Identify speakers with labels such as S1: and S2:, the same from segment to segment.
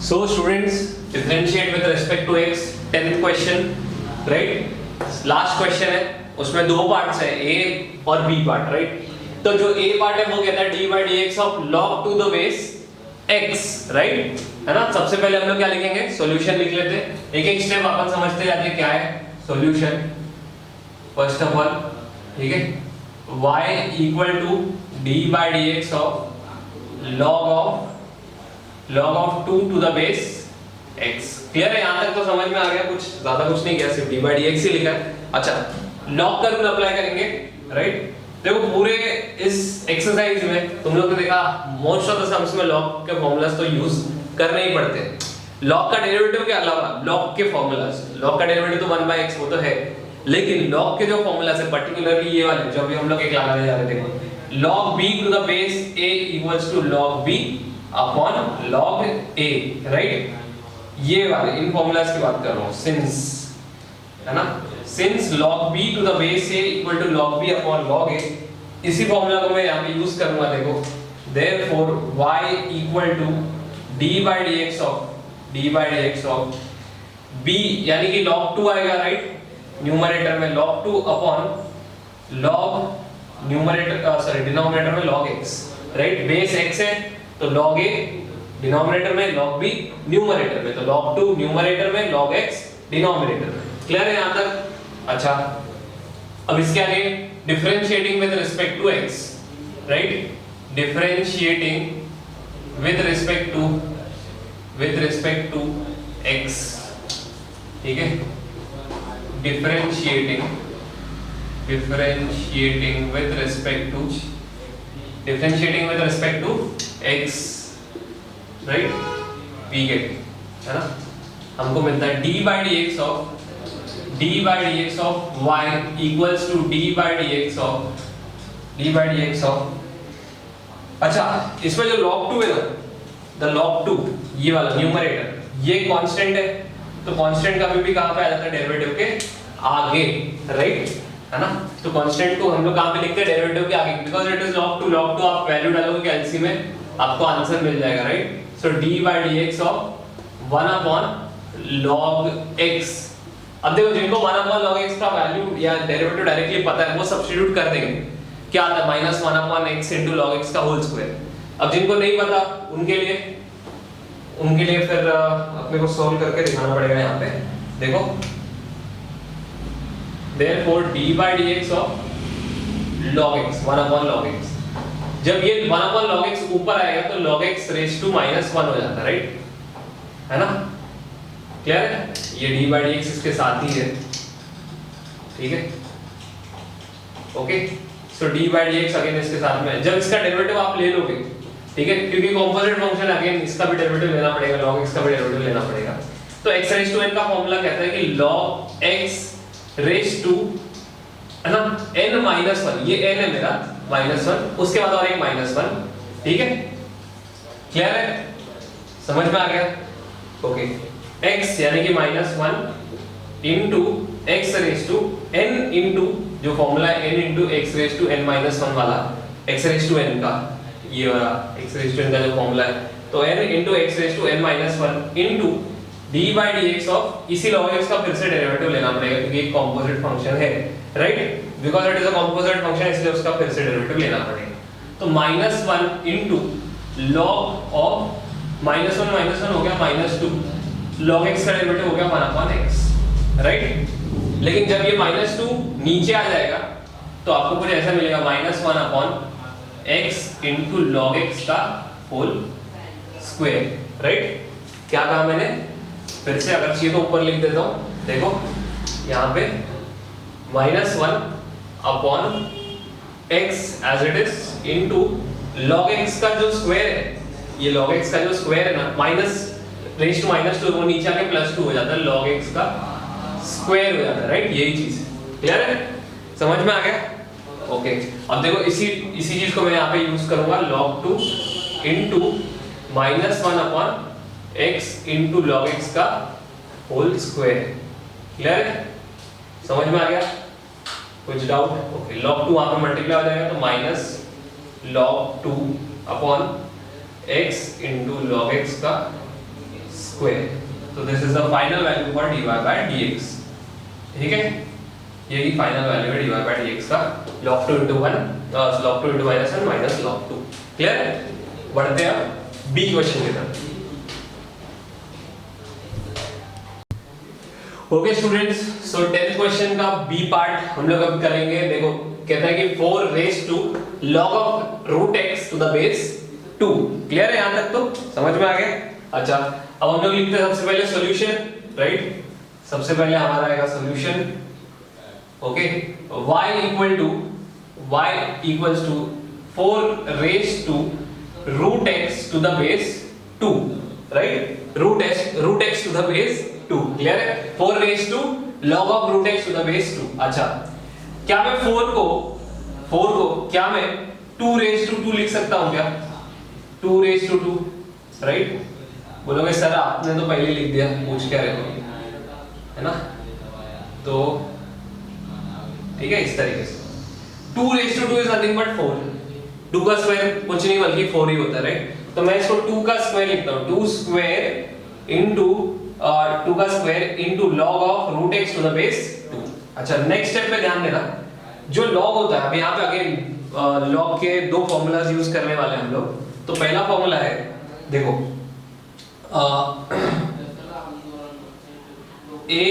S1: So students, differentiate with respect to x, 10th question, right? Last question है, उसमें दो parts है, a और b पार्ट, right? तो जो a पार्ट है वो कहता है d by dx of log to the base x, right? है ना? सबसे पहले हम लोग क्या लिखेंगे? सॉल्यूशन लिख लेते हैं, एक एक स्टेप अपन समझते जाते हैं क्या है सॉल्यूशन। फर्स्ट ऑफ ऑल, ठीक है, y equal to d by dx of log of 2 to the base x। Clear है? यहां तक तो समझ में आ गया, कुछ ज्यादा कुछ नहीं किया, सिर्फ d by dx ही लिखा है। अच्छा, लॉग का रूल अप्लाई करेंगे, राइट? देखो पूरे इस एक्सरसाइज में तुम लोग ने देखा मोस्ट ऑफ द सम्स में लॉग के फॉर्मूलाज तो यूज करने ही पड़ते हैं। लॉग का डेरिवेटिव के अलावा लॉग के फॉर्मूलाज, लॉग का डेरिवेटिव तो 1/x वो तो है, लेकिन लॉग के जो फॉर्मूलाज है पर्टिकुलरली ये वाले जो अभी हम लोग एक लगाने जा रहे थे, log b to the base a equals to log b upon log a, right? ये वाले इन फॉर्मूलाज की बात कर रहा हूँ, सिंस, है ना, since log b to the base a equal to log b upon log a, इसी फॉर्मूला को मैं यहाँ पे यूज करूंगा। देखो, therefore y equal to d by dx of b, यानी कि log 2 आएगा, राइट? न्यूमरेटर में log 2 upon log डिनोमिनेटर में log x, right? Base x है तो log a डिनोमिनेटर में, log b न्यूमरेटर में, तो log 2 न्यूमरेटर में, log x डिनोमिनेटर में। क्लियर है यहां तक? अच्छा, अब इसके आगे differentiating with respect to x, right? Differentiating with respect to x, ठीक है? Differentiating with respect to x, right? we get, है ना, हमको मिलता है d by dx of y equals to d by dx of, अच्छा, इसमें जो log 2 है ना, the log 2 ये वाला न्यूमरेटर, ये कांस्टेंट है, तो कांस्टेंट का भी कहां पे आ जाता है? डेरिवेटिव के आगे, राइट? है ना? तो कांस्टेंट को हम लोग कहां पे लिखते हैं? डेरिवेटिव के आगे, बिकॉज़ इट इज log 2 आप वैल्यू डालोगे कैलसी में आपको आंसर मिल जाएगा, right? So d by dx of 1 upon log x। अब देखो, जिनको 1 upon log x का वैल्यू या डेरिवेटिव डायरेक्टली पता है वो सब्स्टिट्यूट कर देंगे, क्या आता है? -1 upon x into log x का होल स्क्वायर। अब जिनको नहीं पता उनके लिए फिर अपने को सॉल्व करके दिखाना पड़ेगा। यहाँ पे देखो, therefore d by dx of log x 1 upon log x, जब ये 1 upon log x ऊपर आएगा तो log x raised to -1 हो जाता है, राइट? है ना? क्लियर है? ये d by dx इसके साथ ही है, ठीक है? Okay, so d by dx again इसके साथ में, जब इसका डेरिवेटिव आप ले लोगे, ठीक है, क्योंकि कंपोजिट फंक्शन अगेन इसका भी डेरिवेटिव लेना पड़ेगा, log x का भी डेरिवेटिव लेना पड़ेगा, तो x raised to n का फॉर्मूला कहता है कि log x raised to, है ना, n-1, ये n है मेरा -1, उसके बाद और एक -1, ठीक है? क्लियर है? समझ में आ गया? ओके, x यानी कि -1 into x raised to n into जो फॉर्मूला है n into x raised to n-1 वाला, x raised to n का ये वाला x raised to n का जो फॉर्मूला है, तो n into x raised to n-1 into d by dx of, इसी log x का फिर से डेरिवेटिव लेना पड़ेगा क्योंकि एक कंपोजिट फंक्शन है, right? Because it is a composite function, इसलिए उसका फिर से डेरिवेटिव लेना पड़ेगा। तो -1 into log of -1 हो गया -2, log x का डेरिवेटिव हो गया 1 upon x, राइट? लेकिन जब ये -2 नीचे आ जाएगा तो आपको कुछ ऐसा मिलेगा, -1 upon x into log x का होल स्क्वायर, राइट? क्या कहा मैंने? फिर से अगर चाहिए तो ऊपर लिख देता हूं, देखो यहाँ पे -1 upon x as it is into log x का जो स्क्वायर है, ये log x का जो स्क्वायर है ना, माइनस रेज़ टू -2 वो नीचे आके +2 हो जाता है, log x का स्क्वायर हो जाता है, राइट? यही चीज क्लियर है? समझ में आ गया? ओके, अब देखो इसी चीज को मैं यहाँ पे यूज करूंगा, log 2 into -1 upon x into log x का होल स्क्वायर। क्लियर है? समझ में आ गया? कुछ डाउट? ओके, log 2 वहां पे मल्टीप्लाई हो जाएगा तो minus log 2 upon x into log x का स्क्वायर। तो this is the final value for dy by dx। ठीक है, यही फाइनल वैल्यू है dy by dx का log 2 into 1 log 2 into -1 minus log 2। Clear? बढ़ते हैं बी क्वेश्चन की तरफ। Okay students, so 10th question का बी पार्ट हम लोग अब करेंगे। देखो कहता है कि 4 raise to log of root x to the base 2। Clear है यहां तक? तो समझ में आ गया? अच्छा, अब हम लोग लिखते हैं सबसे पहले सॉल्यूशन, राइट? सबसे पहले हमारा आएगा solution. Okay, y equals to 4 raised to root x to the base 2, right? root x to the base 2। Clear है? 4 raised to log of root x to the base 2। अच्छा, क्या मैं 4 को क्या मैं 2 raised to 2 लिख सकता हूं क्या? 2 raised to 2, राइट? बोलोगे सर आपने तो पहले लिख दिया, पूछ क्या रहे हो, है ना? तो ठीक है, इस तरीके से 2 raised to 2 is nothing but 4। 2 का स्क्वायर कुछ नहीं बल्कि 4 ही होता है, राइट? तो मैं इसको 2 का स्क्वायर लिखता हूं, 2 square into log of root x to the base 2। अच्छा, नेक्स्ट स्टेप पे ध्यान देना, जो log होता है, अब यहाँ पे अगेन log के दो फॉर्मूलाज यूज करने वाले हैं हम लोग। तो पहला फॉर्मूला है, देखो a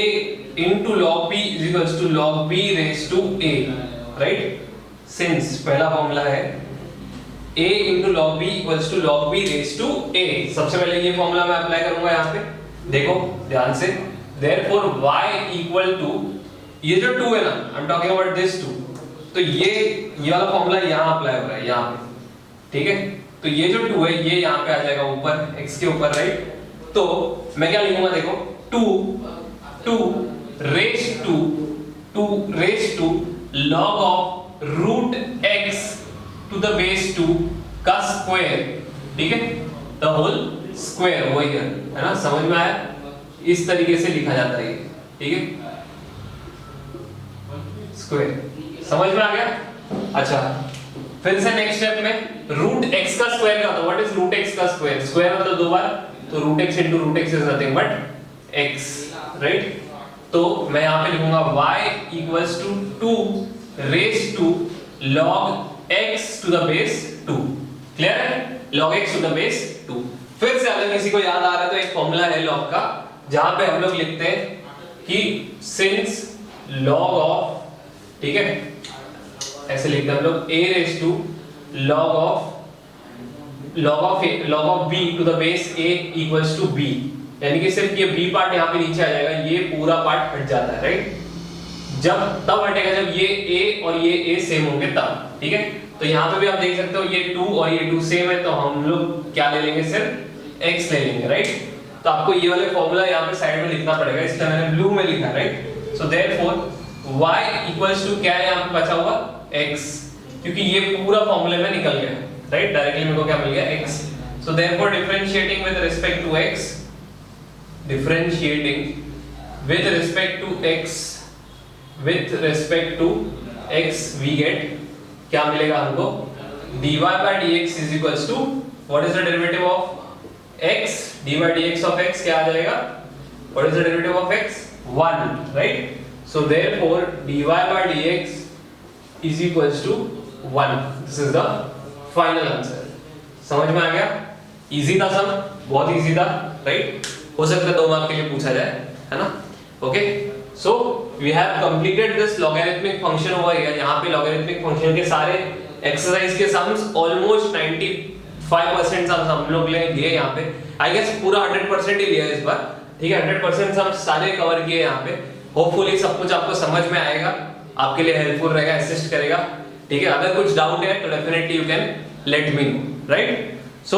S1: into log p is equals to log p raised to a, right? Since पहला फॉर्मूला है a into log p equals to log p raised to a, सबसे पहले ये फॉर्मूला मैं अप्लाई करूंगा यहाँ पे। देखो ध्यान से, therefore y equal to, ये जो 2 है ना, I'm talking about this 2, तो ये वाला फॉर्मूला यहाँ अप्लाई हो रहा है यहाँ पे, ठीक है? तो ये जो 2 है ये यहाँ पे आ जाएगा ऊपर x के ऊपर, राइट? तो मैं क्या लिखूंगा, देखो 2 raised to log of root x to the base 2 का स्क्वायर, ठीक है? The whole square over here, है ना? समझ में आया? इस तरीके से लिखा जाता है, ठीक है? स्क्वायर समझ में आ गया? अच्छा, फिर से नेक्स्ट स्टेप में रूट x का स्क्वायर क्या होता है? व्हाट इज रूट x का स्क्वायर? स्क्वायर मतलब दो बार, तो root x into root x is nothing but x, right? तो मैं यहां पे लिखूंगा y equals to 2 raised to log x to the base 2। Clear है? log x to the base 2। फिर से अगर किसी को याद आ रहा है तो एक फॉर्मूला है log का, जहां पे हम लोग लिखते हैं कि since log of, ठीक है, ऐसे लिखते हैं हम लोग a raised to log of b to the base a equals to b, यानी कि सिर्फ ये b पार्ट यहाँ पे नीचे आ जाएगा, ये पूरा पार्ट हट जाता है, राइट? जब तब हटेगा जब ये a और ये a सेम होंगे तब, ठीक है? तो यहाँ पे भी आप देख सकते हो ये 2 और ये 2 सेम है, तो हम लोग क्या ले लेंगे, सिर्फ x ले लेंगे, राइट? तो आपको ये वाले फॉर्मूला यहाँ पे साइड में लिखना पड़ेगा, इसलिए मैंने ब्लू में लिखा है, right? So therefore y equals to क्या है यहाँ पे बचा हुआ, x, क्योंकि ये पूरा फॉर्मूले में निकल गया, राइट? डायरेक्टली मेरे को क्या मिल गया, x। So therefore differentiating with respect to x, we get क्या मिलेगा हमको, dy by dx is equals to, what is the derivative of x? dy by dx of x क्या आ जाएगा? What is the derivative of x? 1, right? So therefore dy by dx is equals to 1। This is the final answer। समझ में आ गया? Easy था सब, बहुत easy था, right? हो सकता है 2 मार्क के लिए पूछा जाए, है ना? Okay, so we have completed this logarithmic function over here. यहाँ पे लॉगरिथमिक फंक्शन के सारे एक्सरसाइज के सम्स ऑलमोस्ट 95% सम्स हम लोग ले लिए यहाँ पे। आई गेस पूरा 100% ही लिया इस बार, ठीक है? 100% सम्स सारे कवर किए यहाँ पे। होपफुली सब कुछ आपको समझ में आएगा, आपके लिए हेल्पफुल रहेगा, असिस्ट करेगा, ठीक है? अगर कुछ डाउट है तो definitely you can let me know, right? So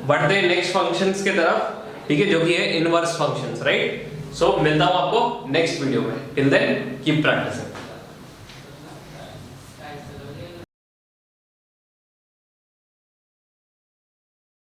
S1: बढ़ते हैं नेक्स्ट फंक्शंस के तरफ, ठीक है, जो कि है इनवर्स फंक्शंस, राइट? सो मिलता हूं आपको नेक्स्ट वीडियो में। Till then keep practising.